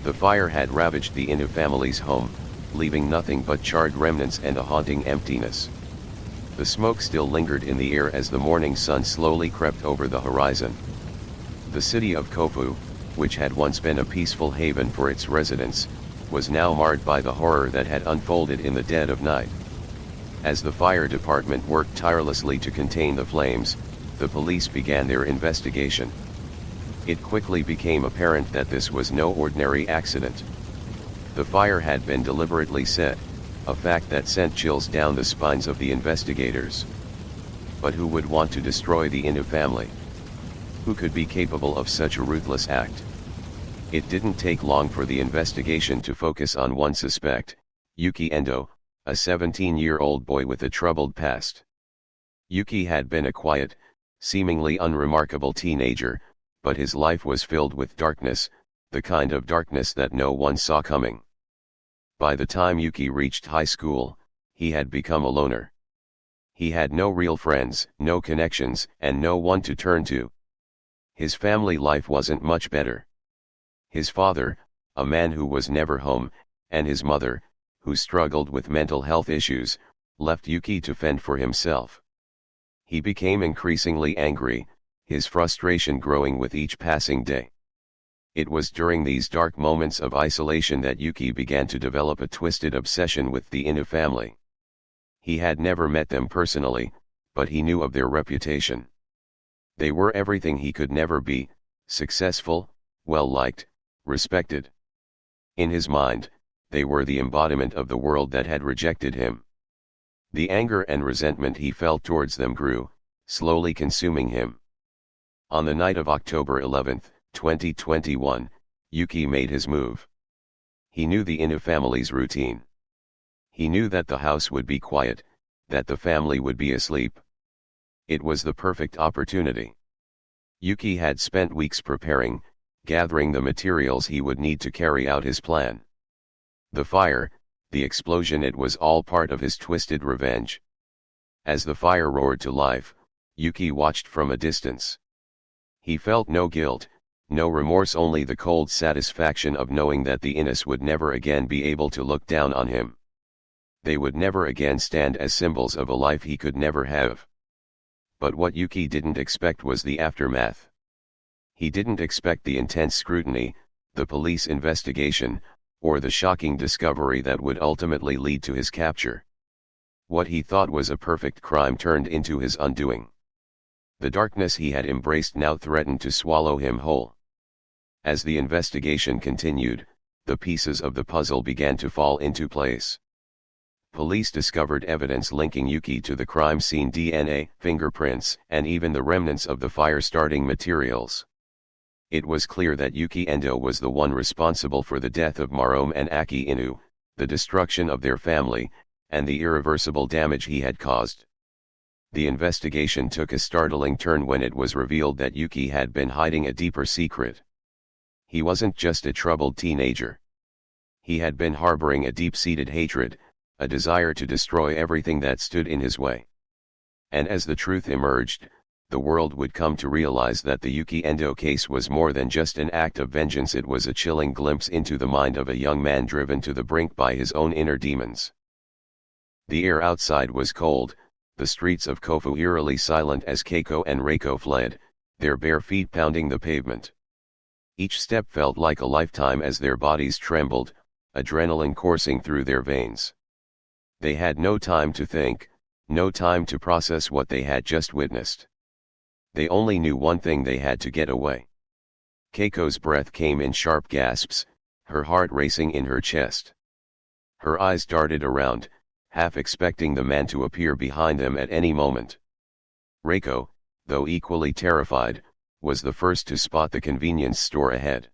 The fire had ravaged the Inou family's home, leaving nothing but charred remnants and a haunting emptiness. The smoke still lingered in the air as the morning sun slowly crept over the horizon. The city of Kofu, which had once been a peaceful haven for its residents, was now marred by the horror that had unfolded in the dead of night. As the fire department worked tirelessly to contain the flames, the police began their investigation. It quickly became apparent that this was no ordinary accident. The fire had been deliberately set, a fact that sent chills down the spines of the investigators. But who would want to destroy the Inou family? Who could be capable of such a ruthless act? It didn't take long for the investigation to focus on one suspect, Yuki Endo, a 17-year-old boy with a troubled past. Yuki had been a quiet, seemingly unremarkable teenager, but his life was filled with darkness, the kind of darkness that no one saw coming. By the time Yuki reached high school, he had become a loner. He had no real friends, no connections, and no one to turn to. His family life wasn't much better. His father, a man who was never home, and his mother, who struggled with mental health issues, left Yuki to fend for himself. He became increasingly angry, his frustration growing with each passing day. It was during these dark moments of isolation that Yuki began to develop a twisted obsession with the Inou family. He had never met them personally, but he knew of their reputation. They were everything he could never be: successful, well-liked, respected. In his mind, they were the embodiment of the world that had rejected him. The anger and resentment he felt towards them grew, slowly consuming him. On the night of October 11, 2021, Yuki made his move. He knew the Inou family's routine. He knew that the house would be quiet, that the family would be asleep. It was the perfect opportunity. Yuki had spent weeks preparing, gathering the materials he would need to carry out his plan. The fire, the explosion, it was all part of his twisted revenge. As the fire roared to life, Yuki watched from a distance. He felt no guilt, no remorse, only the cold satisfaction of knowing that the Inous would never again be able to look down on him. They would never again stand as symbols of a life he could never have. But what Yuki didn't expect was the aftermath. He didn't expect the intense scrutiny, the police investigation, or the shocking discovery that would ultimately lead to his capture. What he thought was a perfect crime turned into his undoing. The darkness he had embraced now threatened to swallow him whole. As the investigation continued, the pieces of the puzzle began to fall into place. Police discovered evidence linking Yuki to the crime scene: DNA, fingerprints, and even the remnants of the fire-starting materials. It was clear that Yuki Endo was the one responsible for the death of Morom and Akie Inou, the destruction of their family, and the irreversible damage he had caused. The investigation took a startling turn when it was revealed that Yuki had been hiding a deeper secret. He wasn't just a troubled teenager. He had been harboring a deep-seated hatred, a desire to destroy everything that stood in his way. And as the truth emerged, the world would come to realize that the Yuki Endo case was more than just an act of vengeance. It was a chilling glimpse into the mind of a young man driven to the brink by his own inner demons. The air outside was cold, the streets of Kofu eerily silent as Keiko and Raiko fled, their bare feet pounding the pavement. Each step felt like a lifetime as their bodies trembled, adrenaline coursing through their veins. They had no time to think, no time to process what they had just witnessed. They only knew one thing: they had to get away. Keiko's breath came in sharp gasps, her heart racing in her chest. Her eyes darted around, half expecting the man to appear behind them at any moment. Raiko, though equally terrified, was the first to spot the convenience store ahead.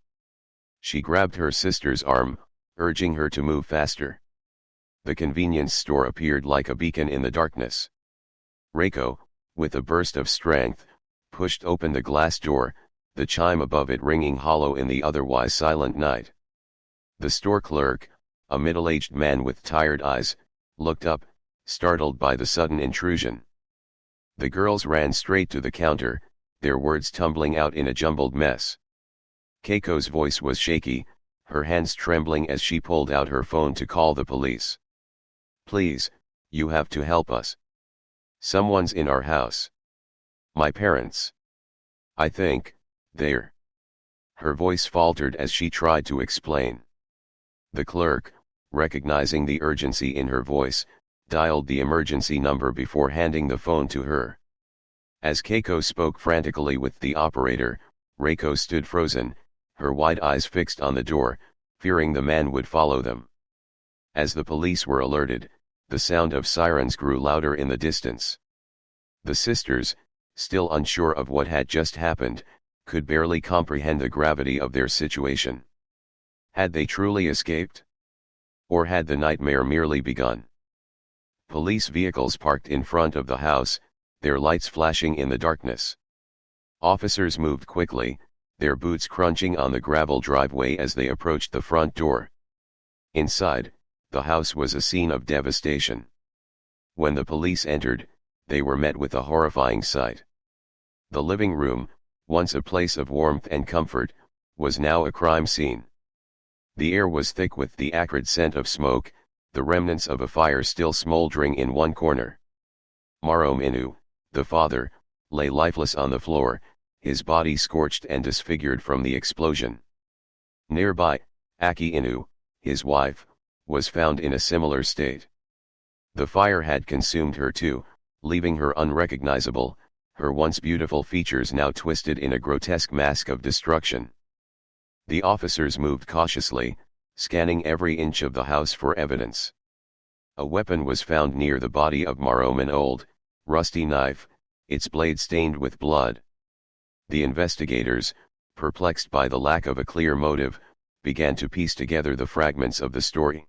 She grabbed her sister's arm, urging her to move faster. The convenience store appeared like a beacon in the darkness. Raiko, with a burst of strength, pushed open the glass door, the chime above it ringing hollow in the otherwise silent night. The store clerk, a middle-aged man with tired eyes, looked up, startled by the sudden intrusion. The girls ran straight to the counter, their words tumbling out in a jumbled mess. Keiko's voice was shaky, her hands trembling as she pulled out her phone to call the police. "Please, you have to help us. Someone's in our house. My parents. I think they're..." Her voice faltered as she tried to explain. The clerk, recognizing the urgency in her voice, dialed the emergency number before handing the phone to her. As Keiko spoke frantically with the operator, Raiko stood frozen, her wide eyes fixed on the door, fearing the man would follow them. As the police were alerted, the sound of sirens grew louder in the distance. The sisters, still unsure of what had just happened, could barely comprehend the gravity of their situation. Had they truly escaped? Or had the nightmare merely begun? Police vehicles parked in front of the house, their lights flashing in the darkness. Officers moved quickly, their boots crunching on the gravel driveway as they approached the front door. Inside, the house was a scene of devastation. When the police entered, they were met with a horrifying sight. The living room, once a place of warmth and comfort, was now a crime scene. The air was thick with the acrid scent of smoke, the remnants of a fire still smoldering in one corner. Morom Akie Inou, the father, lay lifeless on the floor, his body scorched and disfigured from the explosion. Nearby, Akie Inou, his wife, was found in a similar state. The fire had consumed her too, leaving her unrecognizable, her once beautiful features now twisted in a grotesque mask of destruction. The officers moved cautiously, scanning every inch of the house for evidence. A weapon was found near the body of Morom, an old, rusty knife, its blade stained with blood. The investigators, perplexed by the lack of a clear motive, began to piece together the fragments of the story.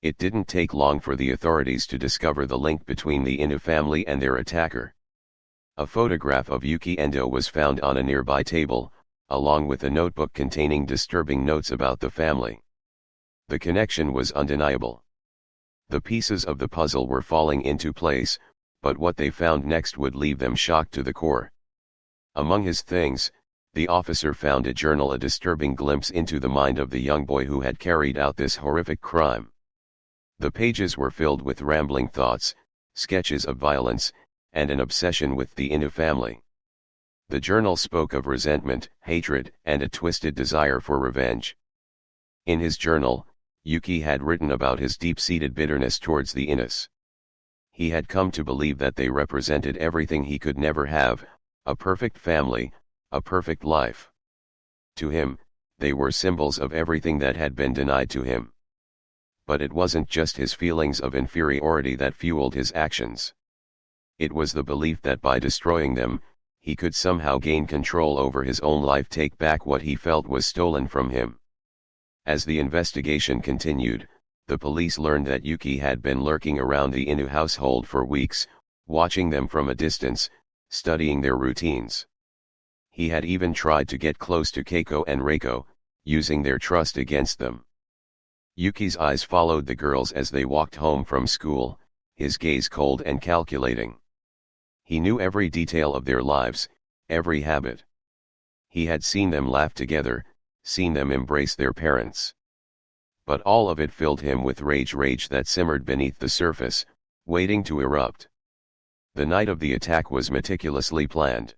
It didn't take long for the authorities to discover the link between the Inou family and their attacker. A photograph of Yuki Endo was found on a nearby table, along with a notebook containing disturbing notes about the family. The connection was undeniable. The pieces of the puzzle were falling into place, but what they found next would leave them shocked to the core. Among his things, the officer found a journal, a disturbing glimpse into the mind of the young boy who had carried out this horrific crime. The pages were filled with rambling thoughts, sketches of violence, and an obsession with the Inou family. The journal spoke of resentment, hatred, and a twisted desire for revenge. In his journal, Yuki had written about his deep-seated bitterness towards the Inous. He had come to believe that they represented everything he could never have, a perfect family, a perfect life. To him, they were symbols of everything that had been denied to him. But it wasn't just his feelings of inferiority that fueled his actions. It was the belief that by destroying them, he could somehow gain control over his own life, take back what he felt was stolen from him. As the investigation continued, the police learned that Yuki had been lurking around the Inou household for weeks, watching them from a distance, studying their routines. He had even tried to get close to Keiko and Raiko, using their trust against them. Yuki's eyes followed the girls as they walked home from school, his gaze cold and calculating. He knew every detail of their lives, every habit. He had seen them laugh together, seen them embrace their parents. But all of it filled him with rage that simmered beneath the surface, waiting to erupt. The night of the attack was meticulously planned.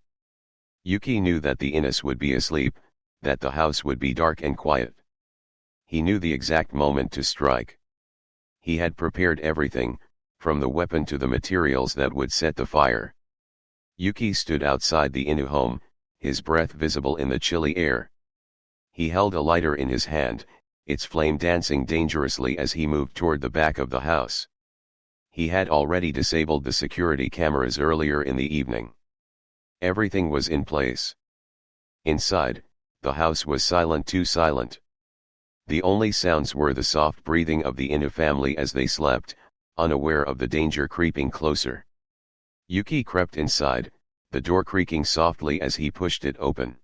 Yuki knew that the Inous would be asleep, that the house would be dark and quiet. He knew the exact moment to strike. He had prepared everything, from the weapon to the materials that would set the fire. Yuki stood outside the Inou home, his breath visible in the chilly air. He held a lighter in his hand, its flame dancing dangerously as he moved toward the back of the house. He had already disabled the security cameras earlier in the evening. Everything was in place. Inside, the house was silent, too silent. The only sounds were the soft breathing of the Inou family as they slept, unaware of the danger creeping closer. Yuki crept inside, the door creaking softly as he pushed it open.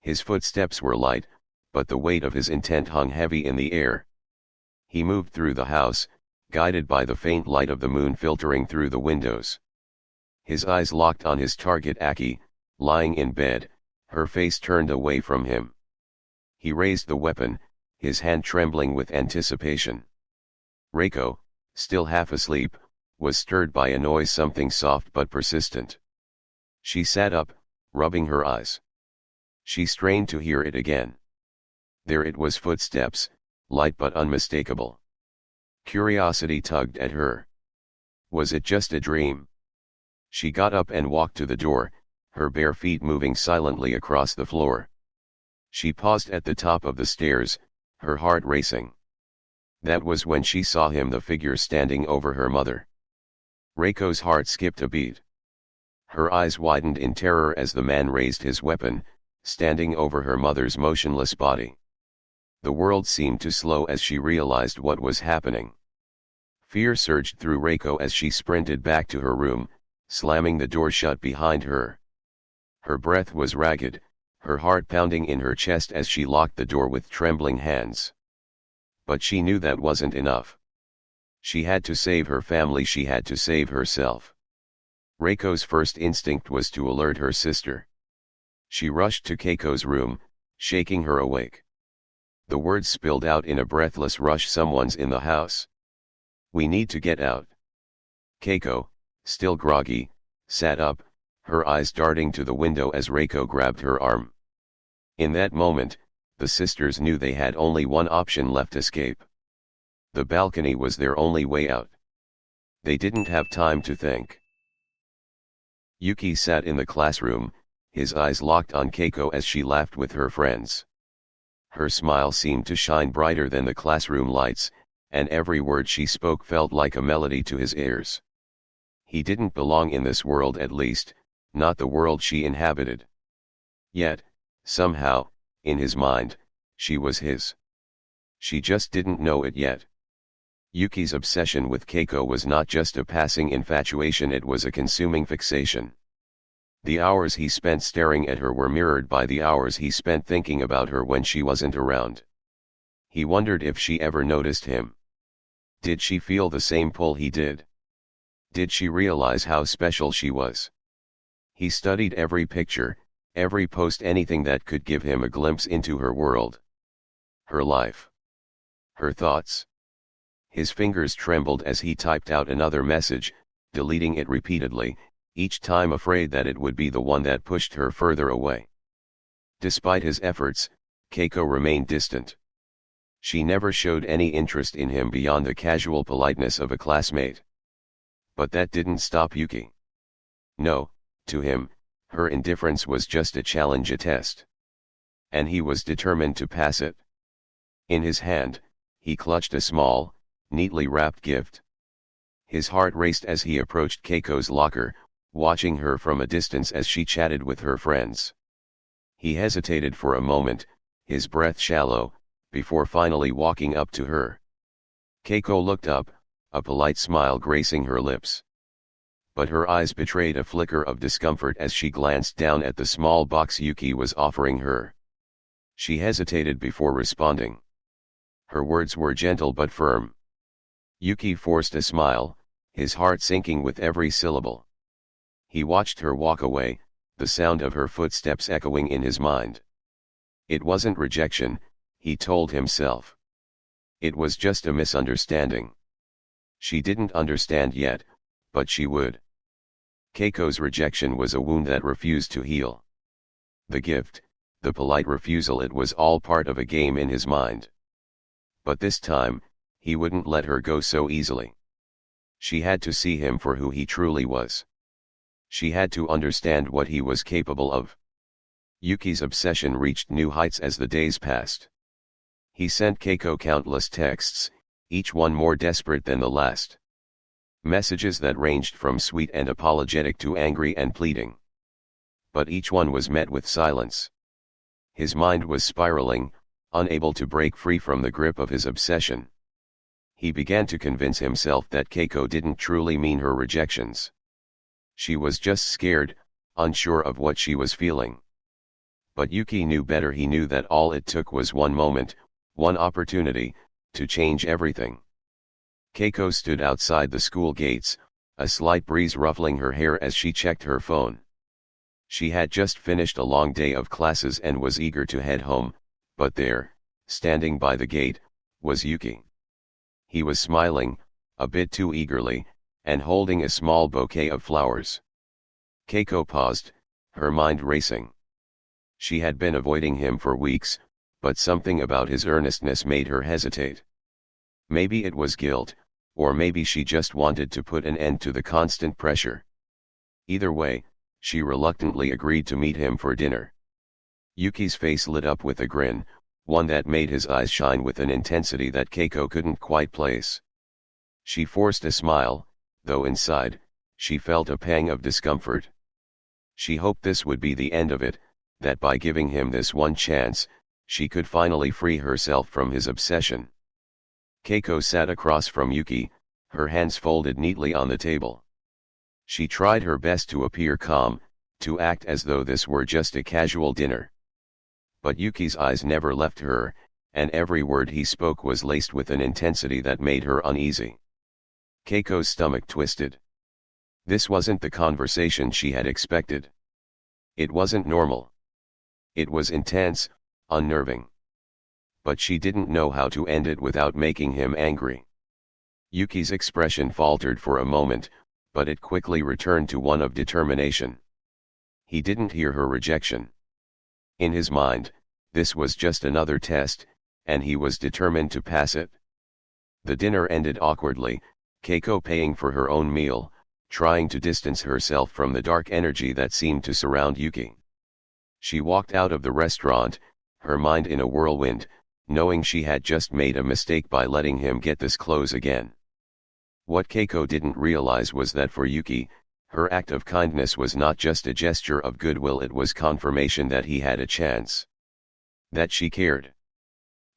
His footsteps were light, but the weight of his intent hung heavy in the air. He moved through the house, guided by the faint light of the moon filtering through the windows. His eyes locked on his target, Akie, lying in bed, her face turned away from him. He raised the weapon, his hand trembling with anticipation. Raiko, still half asleep, was stirred by a noise, something soft but persistent. She sat up, rubbing her eyes. She strained to hear it again. There it was, footsteps, light but unmistakable. Curiosity tugged at her. Was it just a dream? She got up and walked to the door, her bare feet moving silently across the floor. She paused at the top of the stairs, her heart racing. That was when she saw him, the figure standing over her mother. Reiko's heart skipped a beat. Her eyes widened in terror as the man raised his weapon, standing over her mother's motionless body. The world seemed to slow as she realized what was happening. Fear surged through Raiko as she sprinted back to her room, slamming the door shut behind her. Her breath was ragged, her heart pounding in her chest as she locked the door with trembling hands. But she knew that wasn't enough. She had to save her family, she had to save herself. Reiko's first instinct was to alert her sister. She rushed to Keiko's room, shaking her awake. The words spilled out in a breathless rush, "Someone's in the house. We need to get out." Keiko, still groggy, sat up, her eyes darting to the window as Raiko grabbed her arm. In that moment, the sisters knew they had only one option left: escape. The balcony was their only way out. They didn't have time to think. Yuki sat in the classroom, his eyes locked on Keiko as she laughed with her friends. Her smile seemed to shine brighter than the classroom lights, and every word she spoke felt like a melody to his ears. He didn't belong in this world, at least, not the world she inhabited. Yet, somehow, in his mind, she was his. She just didn't know it yet. Yuki's obsession with Keiko was not just a passing infatuation, it was a consuming fixation. The hours he spent staring at her were mirrored by the hours he spent thinking about her when she wasn't around. He wondered if she ever noticed him. Did she feel the same pull he did? Did she realize how special she was? He studied every picture, every post, anything that could give him a glimpse into her world. Her life. Her thoughts. His fingers trembled as he typed out another message, deleting it repeatedly, each time afraid that it would be the one that pushed her further away. Despite his efforts, Keiko remained distant. She never showed any interest in him beyond the casual politeness of a classmate. But that didn't stop Yuki. No, to him, her indifference was just a challenge, a test. And he was determined to pass it. In his hand, he clutched a small, neatly wrapped gift. His heart raced as he approached Keiko's locker, watching her from a distance as she chatted with her friends. He hesitated for a moment, his breath shallow, before finally walking up to her. Keiko looked up, a polite smile gracing her lips. But her eyes betrayed a flicker of discomfort as she glanced down at the small box Yuki was offering her. She hesitated before responding. Her words were gentle but firm. Yuki forced a smile, his heart sinking with every syllable. He watched her walk away, the sound of her footsteps echoing in his mind. It wasn't rejection, he told himself. It was just a misunderstanding. She didn't understand yet, but she would. Keiko's rejection was a wound that refused to heal. The gift, the polite refusal, it was all part of a game in his mind. But this time, he wouldn't let her go so easily. She had to see him for who he truly was. She had to understand what he was capable of. Yuki's obsession reached new heights as the days passed. He sent Keiko countless texts, each one more desperate than the last. Messages that ranged from sweet and apologetic to angry and pleading. But each one was met with silence. His mind was spiraling, unable to break free from the grip of his obsession. He began to convince himself that Keiko didn't truly mean her rejections. She was just scared, unsure of what she was feeling. But Yuki knew better. He knew that all it took was one moment, one opportunity, to change everything. Keiko stood outside the school gates, a slight breeze ruffling her hair as she checked her phone. She had just finished a long day of classes and was eager to head home, but there, Standing by the gate, was Yuki. He was smiling, a bit too eagerly, and holding a small bouquet of flowers. Keiko paused, her mind racing. She had been avoiding him for weeks, but something about his earnestness made her hesitate. Maybe it was guilt, or maybe she just wanted to put an end to the constant pressure. Either way, she reluctantly agreed to meet him for dinner. Yuki's face lit up with a grin, one that made his eyes shine with an intensity that Keiko couldn't quite place. She forced a smile, though inside, she felt a pang of discomfort. She hoped this would be the end of it, that by giving him this one chance, she could finally free herself from his obsession. Keiko sat across from Yuki, her hands folded neatly on the table. She tried her best to appear calm, to act as though this were just a casual dinner. But Yuki's eyes never left her, and every word he spoke was laced with an intensity that made her uneasy. Keiko's stomach twisted. This wasn't the conversation she had expected. It wasn't normal. It was intense, unnerving. But she didn't know how to end it without making him angry. Yuki's expression faltered for a moment, but it quickly returned to one of determination. He didn't hear her rejection. In his mind, this was just another test, and he was determined to pass it. The dinner ended awkwardly, Keiko paying for her own meal, trying to distance herself from the dark energy that seemed to surround Yuki. She walked out of the restaurant, her mind in a whirlwind, knowing she had just made a mistake by letting him get this close again. What Keiko didn't realize was that for Yuki, her act of kindness was not just a gesture of goodwill, it was confirmation that he had a chance. That she cared.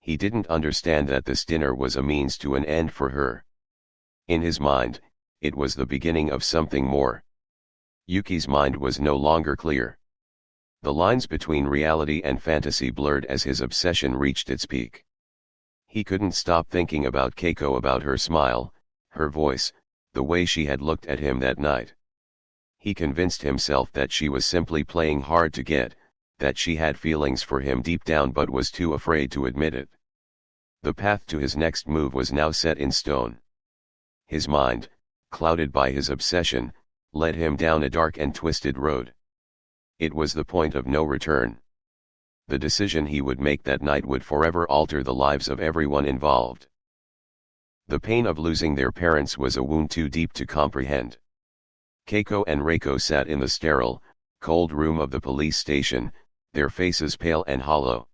He didn't understand that this dinner was a means to an end for her. In his mind, it was the beginning of something more. Yuki's mind was no longer clear. The lines between reality and fantasy blurred as his obsession reached its peak. He couldn't stop thinking about Keiko, about her smile, her voice, the way she had looked at him that night. He convinced himself that she was simply playing hard to get, that she had feelings for him deep down but was too afraid to admit it. The path to his next move was now set in stone. His mind, clouded by his obsession, led him down a dark and twisted road. It was the point of no return. The decision he would make that night would forever alter the lives of everyone involved. The pain of losing their parents was a wound too deep to comprehend. Keiko and Raiko sat in the sterile, cold room of the police station, their faces pale and hollow.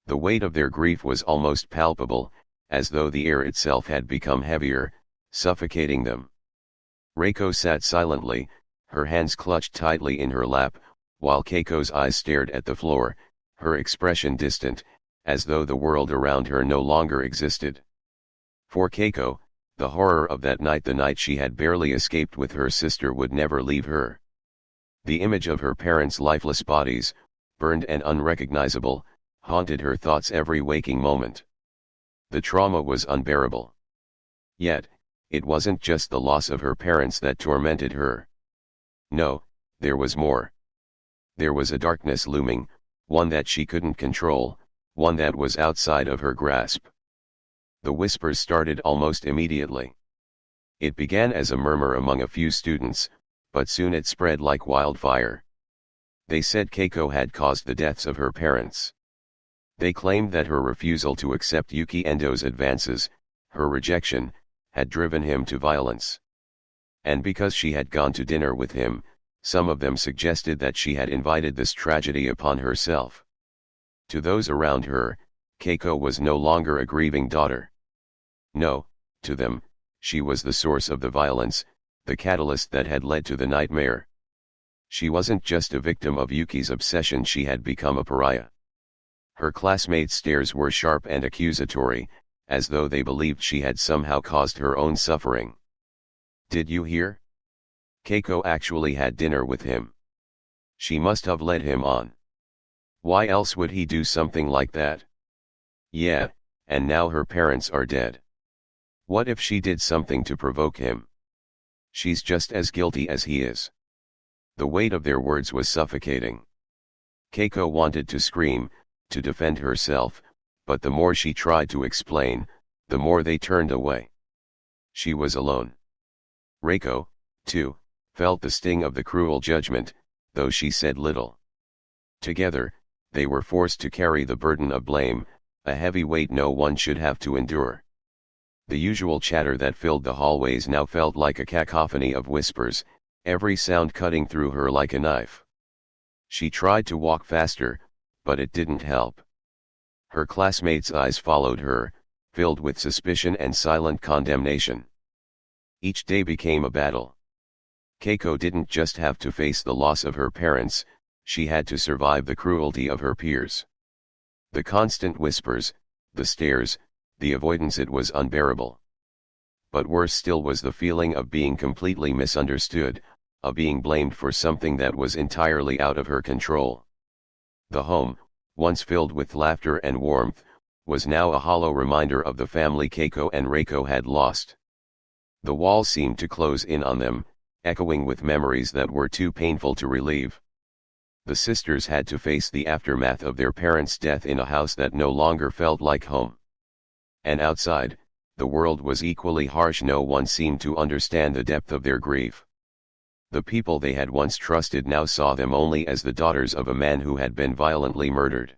The weight of their grief was almost palpable, as though the air itself had become heavier, suffocating them. Raiko sat silently, her hands clutched tightly in her lap, while Keiko's eyes stared at the floor, her expression distant, as though the world around her no longer existed. For Keiko, the horror of that night, the night she had barely escaped with her sister, would never leave her. The image of her parents' lifeless bodies, burned and unrecognizable, haunted her thoughts every waking moment. The trauma was unbearable. Yet, it wasn't just the loss of her parents that tormented her. No, there was more. There was a darkness looming, one that she couldn't control, one that was outside of her grasp. The whispers started almost immediately. It began as a murmur among a few students, but soon it spread like wildfire. They said Keiko had caused the deaths of her parents. They claimed that her refusal to accept Yuki Endo's advances, her rejection, had driven him to violence. And because she had gone to dinner with him, some of them suggested that she had invited this tragedy upon herself. To those around her, Keiko was no longer a grieving daughter. No, to them, she was the source of the violence, the catalyst that had led to the nightmare. She wasn't just a victim of Yuki's obsession, she had become a pariah. Her classmates' stares were sharp and accusatory, as though they believed she had somehow caused her own suffering. Did you hear? Keiko actually had dinner with him. She must have led him on. Why else would he do something like that? Yeah, and now her parents are dead. What if she did something to provoke him? She's just as guilty as he is. The weight of their words was suffocating. Keiko wanted to scream, to defend herself, but the more she tried to explain, the more they turned away. She was alone. Raiko, too, felt the sting of the cruel judgment, though she said little. Together, they were forced to carry the burden of blame, a heavy weight no one should have to endure. The usual chatter that filled the hallways now felt like a cacophony of whispers, every sound cutting through her like a knife. She tried to walk faster, but it didn't help. Her classmates' eyes followed her, filled with suspicion and silent condemnation. Each day became a battle. Keiko didn't just have to face the loss of her parents, she had to survive the cruelty of her peers. The constant whispers, the stares, the avoidance, it was unbearable. But worse still was the feeling of being completely misunderstood, of being blamed for something that was entirely out of her control. The home, once filled with laughter and warmth, was now a hollow reminder of the family Keiko and Raiko had lost. The walls seemed to close in on them, echoing with memories that were too painful to relieve. The sisters had to face the aftermath of their parents' death in a house that no longer felt like home. And outside, the world was equally harsh. No one seemed to understand the depth of their grief. The people they had once trusted now saw them only as the daughters of a man who had been violently murdered.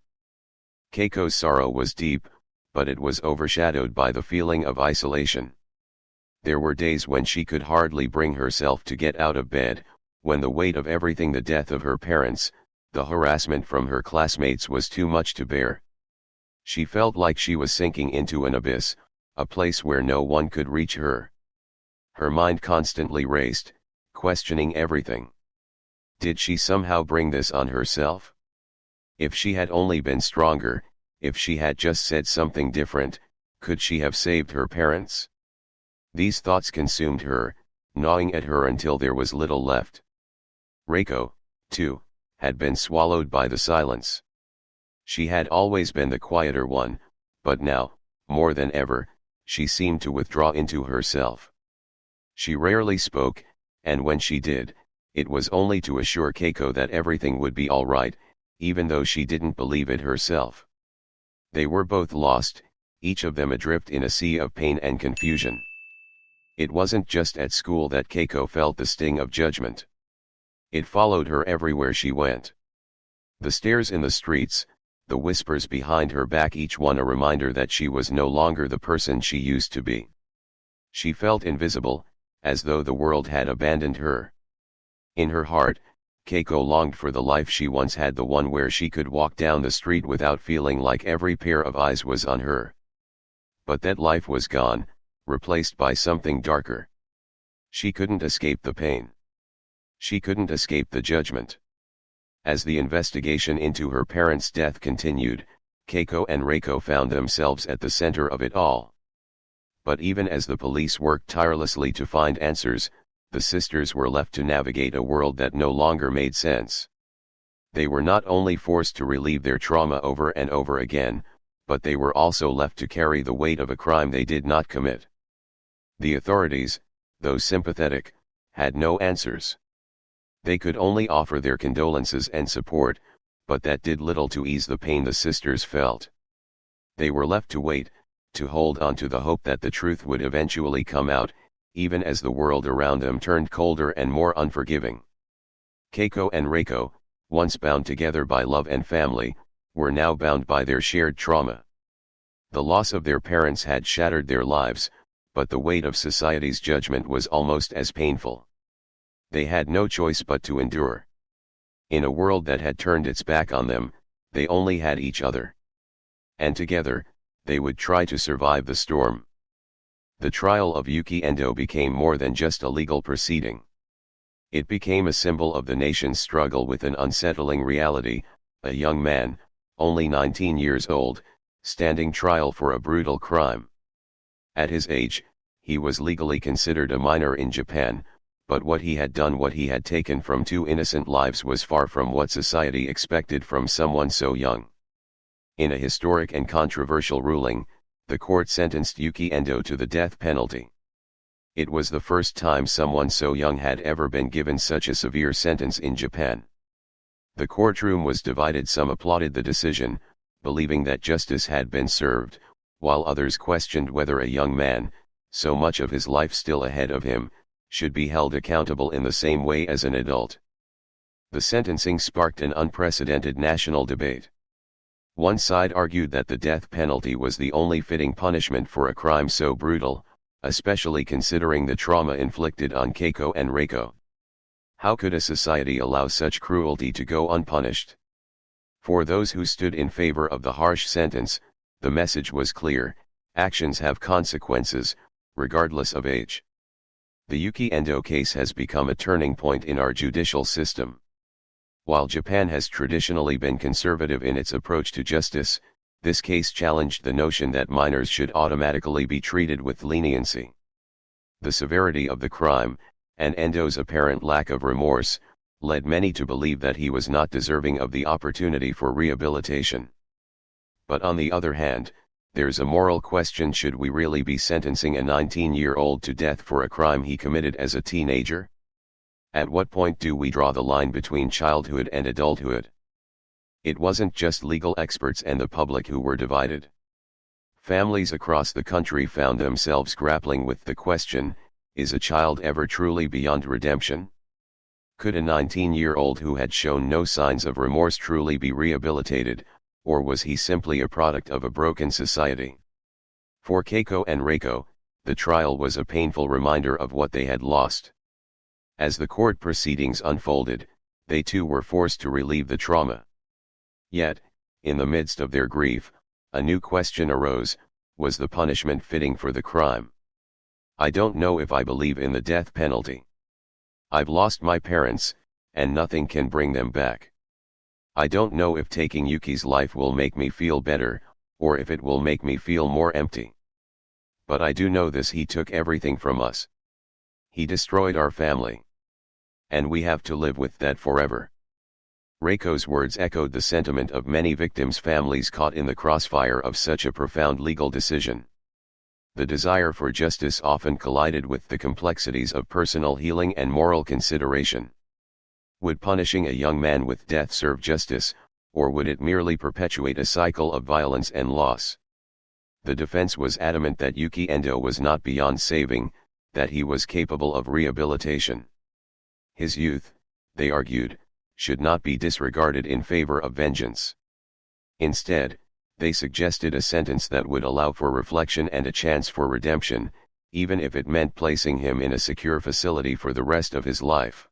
Keiko's sorrow was deep, but it was overshadowed by the feeling of isolation. There were days when she could hardly bring herself to get out of bed, when the weight of everything, the death of her parents, the harassment from her classmates, was too much to bear. She felt like she was sinking into an abyss, a place where no one could reach her. Her mind constantly raced, questioning everything. Did she somehow bring this on herself? If she had only been stronger, if she had just said something different, could she have saved her parents? These thoughts consumed her, gnawing at her until there was little left. Raiko, too, had been swallowed by the silence. She had always been the quieter one, but now, more than ever, she seemed to withdraw into herself. She rarely spoke, and when she did, it was only to assure Keiko that everything would be all right, even though she didn't believe it herself. They were both lost, each of them adrift in a sea of pain and confusion. It wasn't just at school that Keiko felt the sting of judgment. It followed her everywhere she went. The stares in the streets, the whispers behind her back, each one a reminder that she was no longer the person she used to be. She felt invisible, as though the world had abandoned her. In her heart, Keiko longed for the life she once had, the one where she could walk down the street without feeling like every pair of eyes was on her. But that life was gone, replaced by something darker. She couldn't escape the pain. She couldn't escape the judgment. As the investigation into her parents' death continued, Keiko and Raiko found themselves at the center of it all. But even as the police worked tirelessly to find answers, the sisters were left to navigate a world that no longer made sense. They were not only forced to relive their trauma over and over again, but they were also left to carry the weight of a crime they did not commit. The authorities, though sympathetic, had no answers. They could only offer their condolences and support, but that did little to ease the pain the sisters felt. They were left to wait, to hold on to the hope that the truth would eventually come out, even as the world around them turned colder and more unforgiving. Keiko and Raiko, once bound together by love and family, were now bound by their shared trauma. The loss of their parents had shattered their lives, but the weight of society's judgment was almost as painful. They had no choice but to endure. In a world that had turned its back on them, they only had each other. And together, they would try to survive the storm. The trial of Yuki Endo became more than just a legal proceeding. It became a symbol of the nation's struggle with an unsettling reality, a young man, only 19 years old, standing trial for a brutal crime. At his age, he was legally considered a minor in Japan, but what he had done, what he had taken from two innocent lives, was far from what society expected from someone so young. In a historic and controversial ruling, the court sentenced Yuki Endo to the death penalty. It was the first time someone so young had ever been given such a severe sentence in Japan. The courtroom was divided. Some applauded the decision, believing that justice had been served, while others questioned whether a young man, so much of his life still ahead of him, should be held accountable in the same way as an adult. The sentencing sparked an unprecedented national debate. One side argued that the death penalty was the only fitting punishment for a crime so brutal, especially considering the trauma inflicted on Keiko and Raiko. How could a society allow such cruelty to go unpunished? For those who stood in favor of the harsh sentence, the message was clear: actions have consequences, regardless of age. The Yuki Endo case has become a turning point in our judicial system. While Japan has traditionally been conservative in its approach to justice, this case challenged the notion that minors should automatically be treated with leniency. The severity of the crime, and Endo's apparent lack of remorse, led many to believe that he was not deserving of the opportunity for rehabilitation. But on the other hand, there's a moral question: should we really be sentencing a 19-year-old to death for a crime he committed as a teenager? At what point do we draw the line between childhood and adulthood? It wasn't just legal experts and the public who were divided. Families across the country found themselves grappling with the question: is a child ever truly beyond redemption? Could a 19-year-old who had shown no signs of remorse truly be rehabilitated, or was he simply a product of a broken society? For Keiko and Raiko, the trial was a painful reminder of what they had lost. As the court proceedings unfolded, they too were forced to relieve the trauma. Yet, in the midst of their grief, a new question arose: was the punishment fitting for the crime? I don't know if I believe in the death penalty. I've lost my parents, and nothing can bring them back. I don't know if taking Yuki's life will make me feel better, or if it will make me feel more empty. But I do know this: he took everything from us. He destroyed our family. And we have to live with that forever. Reiko's words echoed the sentiment of many victims' families caught in the crossfire of such a profound legal decision. The desire for justice often collided with the complexities of personal healing and moral consideration. Would punishing a young man with death serve justice, or would it merely perpetuate a cycle of violence and loss? The defense was adamant that Yuki Endo was not beyond saving, that he was capable of rehabilitation. His youth, they argued, should not be disregarded in favor of vengeance. Instead, they suggested a sentence that would allow for reflection and a chance for redemption, even if it meant placing him in a secure facility for the rest of his life.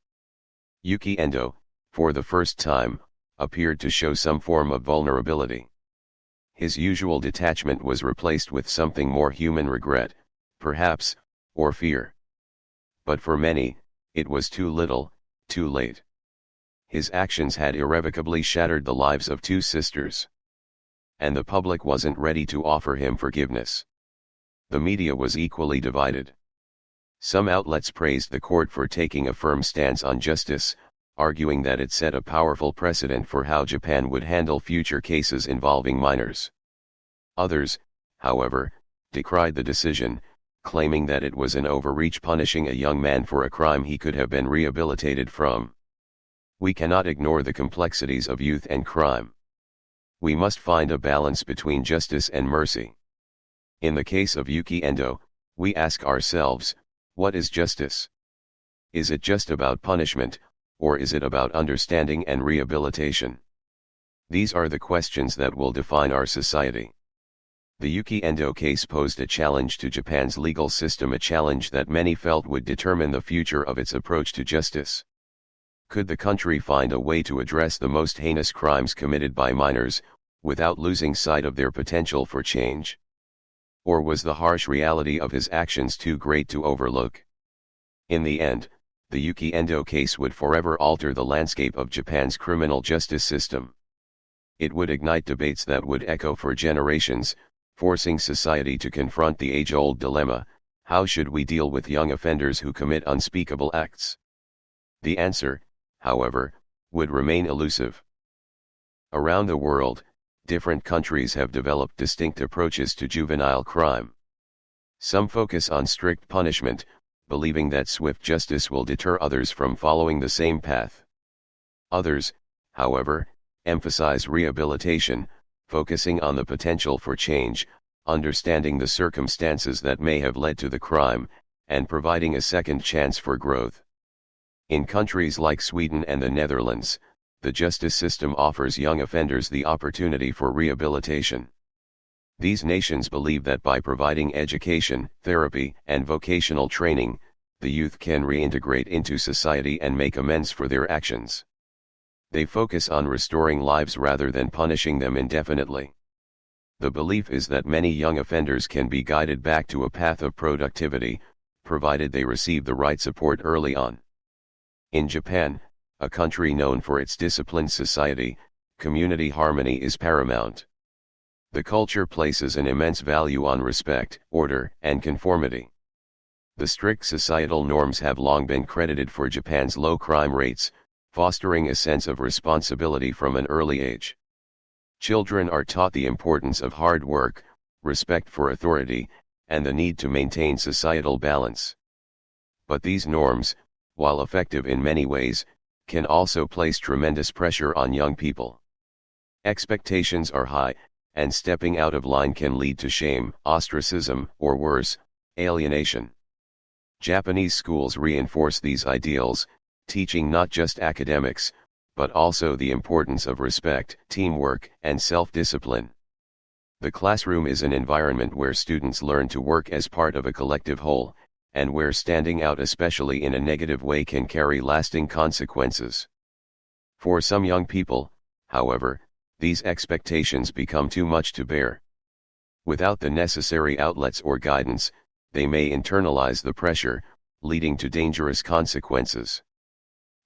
Yuki Endo, for the first time, appeared to show some form of vulnerability. His usual detachment was replaced with something more human: regret, perhaps, or fear. But for many, it was too little, too late. His actions had irrevocably shattered the lives of two sisters. And the public wasn't ready to offer him forgiveness. The media was equally divided. Some outlets praised the court for taking a firm stance on justice, arguing that it set a powerful precedent for how Japan would handle future cases involving minors. Others, however, decried the decision, claiming that it was an overreach punishing a young man for a crime he could have been rehabilitated from. We cannot ignore the complexities of youth and crime. We must find a balance between justice and mercy. In the case of Yuki Endo, we ask ourselves, what is justice? Is it just about punishment, or is it about understanding and rehabilitation? These are the questions that will define our society. The Yuki Endo case posed a challenge to Japan's legal system, a challenge that many felt would determine the future of its approach to justice. Could the country find a way to address the most heinous crimes committed by minors, without losing sight of their potential for change? Or was the harsh reality of his actions too great to overlook? In the end, the Yuki Endo case would forever alter the landscape of Japan's criminal justice system. It would ignite debates that would echo for generations, forcing society to confront the age-old dilemma: how should we deal with young offenders who commit unspeakable acts? The answer, however, would remain elusive. Around the world, different countries have developed distinct approaches to juvenile crime. Some focus on strict punishment, believing that swift justice will deter others from following the same path. Others, however, emphasize rehabilitation, focusing on the potential for change, understanding the circumstances that may have led to the crime, and providing a second chance for growth. In countries like Sweden and the Netherlands, the justice system offers young offenders the opportunity for rehabilitation. These nations believe that by providing education, therapy, and vocational training, the youth can reintegrate into society and make amends for their actions. They focus on restoring lives rather than punishing them indefinitely. The belief is that many young offenders can be guided back to a path of productivity, provided they receive the right support early on. In Japan, a country known for its disciplined society, community harmony is paramount. The culture places an immense value on respect, order, and conformity. The strict societal norms have long been credited for Japan's low crime rates, fostering a sense of responsibility from an early age. Children are taught the importance of hard work, respect for authority, and the need to maintain societal balance. But these norms, while effective in many ways, can also place tremendous pressure on young people. Expectations are high, and stepping out of line can lead to shame, ostracism, or worse, alienation. Japanese schools reinforce these ideals, teaching not just academics, but also the importance of respect, teamwork, and self-discipline. The classroom is an environment where students learn to work as part of a collective whole, and where standing out especially in a negative way can carry lasting consequences. For some young people, however, these expectations become too much to bear. Without the necessary outlets or guidance, they may internalize the pressure, leading to dangerous consequences.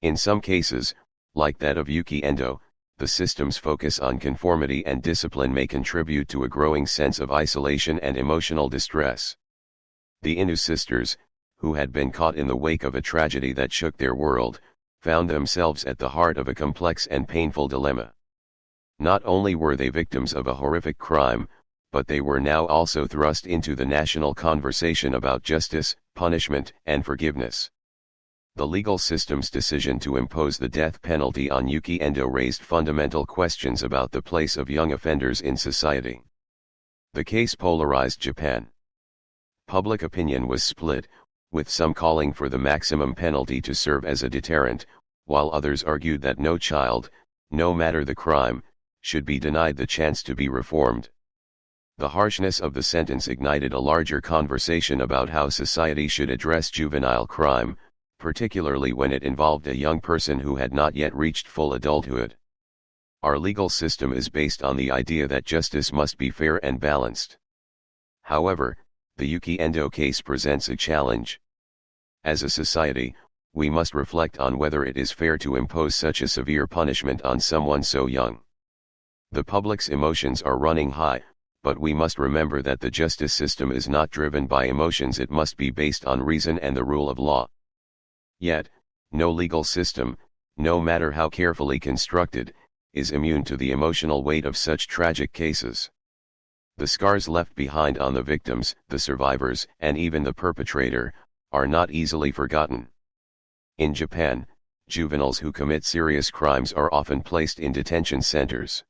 In some cases, like that of Yuki Endo, the system's focus on conformity and discipline may contribute to a growing sense of isolation and emotional distress. The Inou sisters, who had been caught in the wake of a tragedy that shook their world, found themselves at the heart of a complex and painful dilemma. Not only were they victims of a horrific crime, but they were now also thrust into the national conversation about justice, punishment, and forgiveness. The legal system's decision to impose the death penalty on Yuki Endo raised fundamental questions about the place of young offenders in society. The case polarized Japan. Public opinion was split, with some calling for the maximum penalty to serve as a deterrent, while others argued that no child, no matter the crime, should be denied the chance to be reformed. The harshness of the sentence ignited a larger conversation about how society should address juvenile crime, particularly when it involved a young person who had not yet reached full adulthood. Our legal system is based on the idea that justice must be fair and balanced. However, the Yuki Endo case presents a challenge. As a society, we must reflect on whether it is fair to impose such a severe punishment on someone so young. The public's emotions are running high, but we must remember that the justice system is not driven by emotions. It must be based on reason and the rule of law. Yet, no legal system, no matter how carefully constructed, is immune to the emotional weight of such tragic cases. The scars left behind on the victims, the survivors, and even the perpetrator, are not easily forgotten. In Japan, juveniles who commit serious crimes are often placed in detention centers.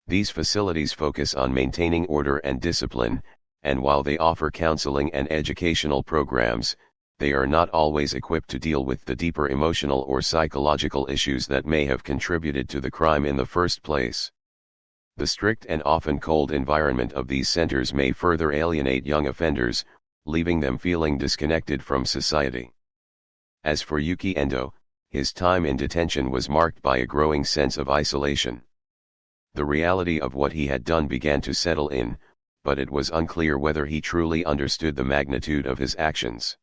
These facilities focus on maintaining order and discipline, and while they offer counseling and educational programs, they are not always equipped to deal with the deeper emotional or psychological issues that may have contributed to the crime in the first place. The strict and often cold environment of these centers may further alienate young offenders, leaving them feeling disconnected from society. As for Yuki Endo, his time in detention was marked by a growing sense of isolation. The reality of what he had done began to settle in, but it was unclear whether he truly understood the magnitude of his actions.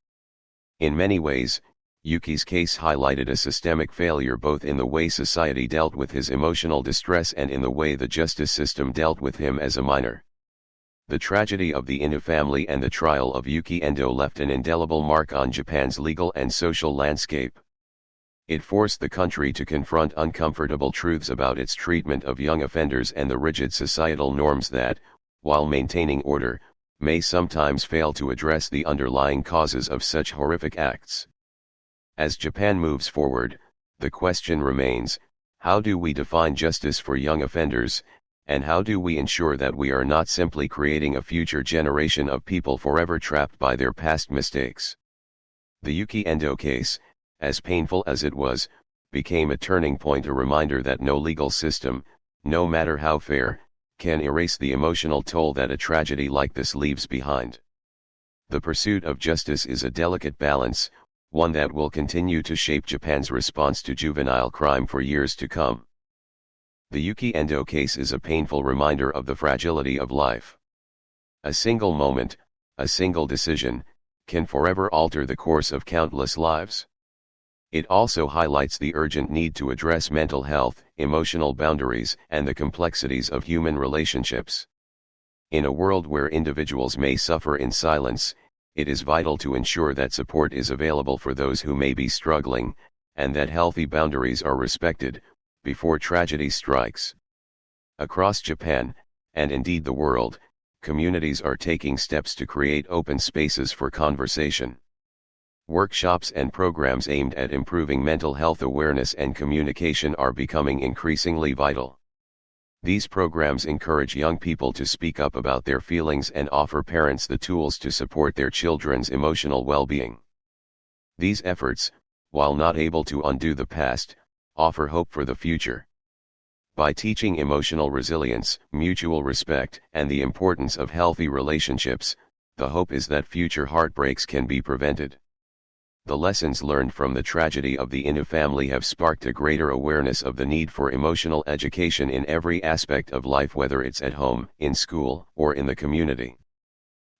In many ways, Yuki's case highlighted a systemic failure both in the way society dealt with his emotional distress and in the way the justice system dealt with him as a minor. The tragedy of the Inou family and the trial of Yuki Endo left an indelible mark on Japan's legal and social landscape. It forced the country to confront uncomfortable truths about its treatment of young offenders and the rigid societal norms that, while maintaining order, may sometimes fail to address the underlying causes of such horrific acts. As Japan moves forward, the question remains, how do we define justice for young offenders, And how do we ensure that we are not simply creating a future generation of people forever trapped by their past mistakes? The Yuki Endo case, as painful as it was, became a turning point, a reminder that no legal system, no matter how fair, can erase the emotional toll that a tragedy like this leaves behind. The pursuit of justice is a delicate balance, one that will continue to shape Japan's response to juvenile crime for years to come. The Yuki Endo case is a painful reminder of the fragility of life. A single moment, a single decision, can forever alter the course of countless lives. It also highlights the urgent need to address mental health, emotional boundaries, and the complexities of human relationships. In a world where individuals may suffer in silence, it is vital to ensure that support is available for those who may be struggling, and that healthy boundaries are respected before tragedy strikes. Across Japan, and indeed the world, communities are taking steps to create open spaces for conversation. Workshops and programs aimed at improving mental health awareness and communication are becoming increasingly vital. These programs encourage young people to speak up about their feelings and offer parents the tools to support their children's emotional well-being. These efforts, while not able to undo the past, offer hope for the future. By teaching emotional resilience, mutual respect, and the importance of healthy relationships, the hope is that future heartbreaks can be prevented. The lessons learned from the tragedy of the Inou family have sparked a greater awareness of the need for emotional education in every aspect of life, whether it's at home, in school, or in the community.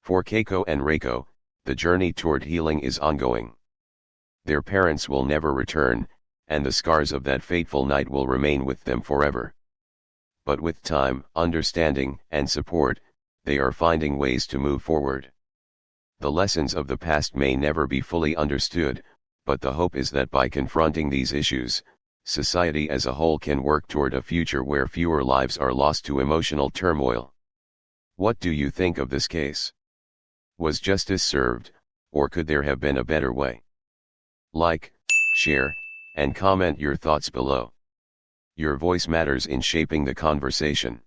For Keiko and Raiko, the journey toward healing is ongoing. Their parents will never return, and the scars of that fateful night will remain with them forever. But with time, understanding, and support, they are finding ways to move forward. The lessons of the past may never be fully understood, but the hope is that by confronting these issues, society as a whole can work toward a future where fewer lives are lost to emotional turmoil. What do you think of this case? Was justice served, or could there have been a better way? Like, share, and comment your thoughts below. Your voice matters in shaping the conversation.